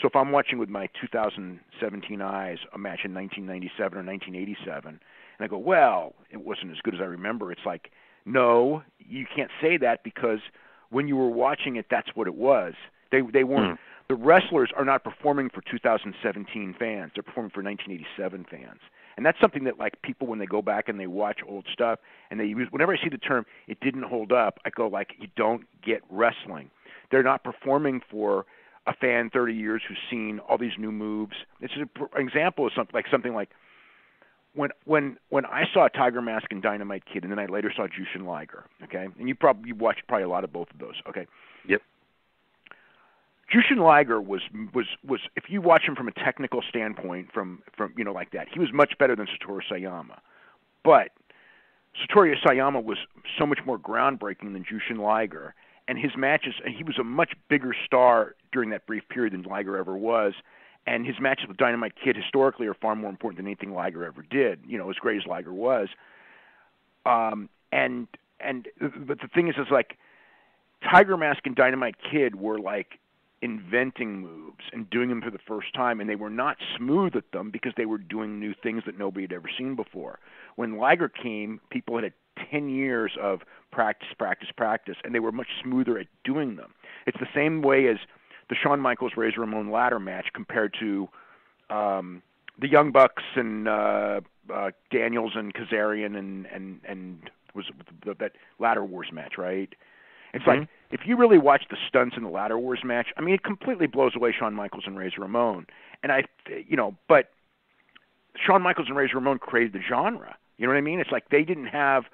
So if I'm watching with my 2017 eyes a match in 1997 or 1987, and I go, well, it wasn't as good as I remember, it's like, no, you can't say that because when you were watching it, that's what it was. They weren't. The wrestlers are not performing for 2017 fans. They're performing for 1987 fans. And that's something that, like, people, when they go back and they watch old stuff, and they use, whenever I see the term, it didn't hold up, I go, like, you don't get wrestling. They're not performing for a fan 30 years who's seen all these new moves. It's an example of something like when I saw Tiger Mask and Dynamite Kid, and then I later saw Jushin Liger, okay? And you watched probably a lot of both of those, okay? Yep. Jushin Liger was if you watch him from a technical standpoint, from like that, he was much better than Satoru Sayama. But Satoru Sayama was so much more groundbreaking than Jushin Liger, and his matches, and he was a much bigger star during that brief period than Liger ever was. And his matches with Dynamite Kid historically are far more important than anything Liger ever did. As great as Liger was. But the thing is like Tiger Mask and Dynamite Kid were like inventing moves and doing them for the first time, and they were not smooth at them because they were doing new things that nobody had ever seen before. When Liger came, people had 10 years of practice, and they were much smoother at doing them. It's the same way as the Shawn Michaels Razor Ramon ladder match compared to the Young Bucks and Daniels and Kazarian and was that Ladder Wars match, right? It's like, if you really watch the stunts in the Ladder Wars match, I mean, it completely blows away Shawn Michaels and Razor Ramon. And but Shawn Michaels and Razor Ramon created the genre. You know what I mean? It's like they didn't have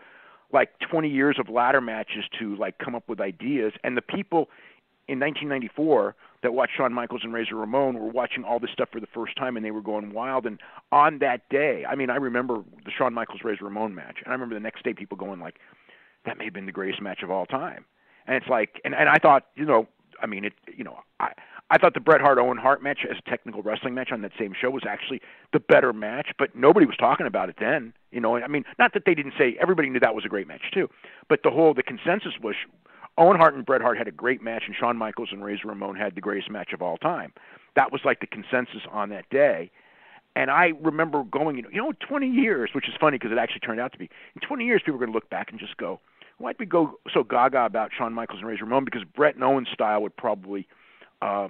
like 20 years of ladder matches to like come up with ideas. And the people in 1994 that watched Shawn Michaels and Razor Ramon were watching all this stuff for the first time, and they were going wild. And on that day, I mean, I remember the Shawn Michaels Razor Ramon match, and I remember the next day people going like, that may have been the greatest match of all time. And it's like, and I thought, I thought the Bret Hart Owen Hart match as a technical wrestling match on that same show was actually the better match, but nobody was talking about it then. I mean, not that they didn't say, everybody knew that was a great match too, but the consensus was Owen Hart and Bret Hart had a great match, and Shawn Michaels and Razor Ramon had the greatest match of all time. That was like the consensus on that day. And I remember going, 20 years, which is funny because it actually turned out to be, in 20 years people are going to look back and just go, why'd we go so gaga about Shawn Michaels and Razor Ramon? Because Bret and Owen's style would probably, that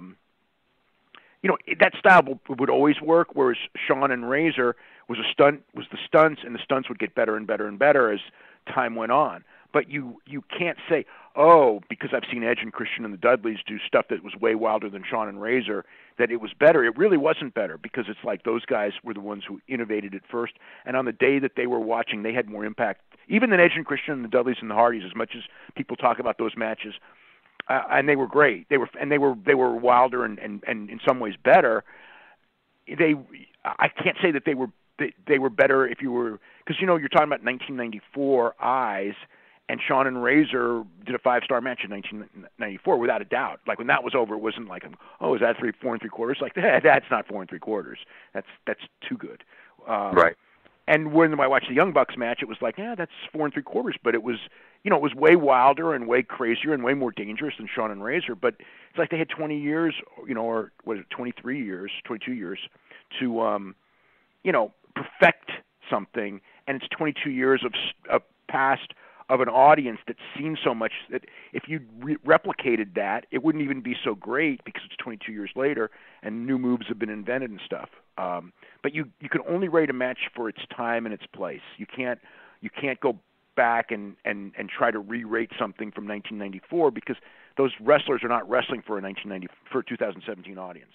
style would always work, whereas Shawn and Razor was the stunts, and the stunts would get better and better and better as time went on. But you can't say, because I've seen Edge and Christian and the Dudleys do stuff that was way wilder than Shawn and Razor, that it was better. It really wasn't better, because it's like those guys were the ones who innovated it first, and on the day that they were watching, they had more impact, even than Edge and Christian and the Dudleys and the Hardys, as much as people talk about those matches. And they were great. They were wilder and in some ways better. I can't say that they were better if you were, because you're talking about 1994 Eyes, and Shawn and Razor did a 5-star match in 1994 without a doubt. Like when that was over, it wasn't like, is that 4 3/4? Like that's not 4 3/4. That's too good. Right. And when I watched the Young Bucks match, it was like, that's 4 3/4. But it was, it was way wilder and way crazier and way more dangerous than Shawn and Razor. But it's like they had 20 years, or was it 23 years, 22 years to, perfect something. And it's 22 years of past of an audience that's seen so much that if you replicated that, it wouldn't even be so great because it's 22 years later and new moves have been invented and stuff. But you can only rate a match for its time and its place. You can't go back and try to re-rate something from 1994 because those wrestlers are not wrestling for a 2017 audience.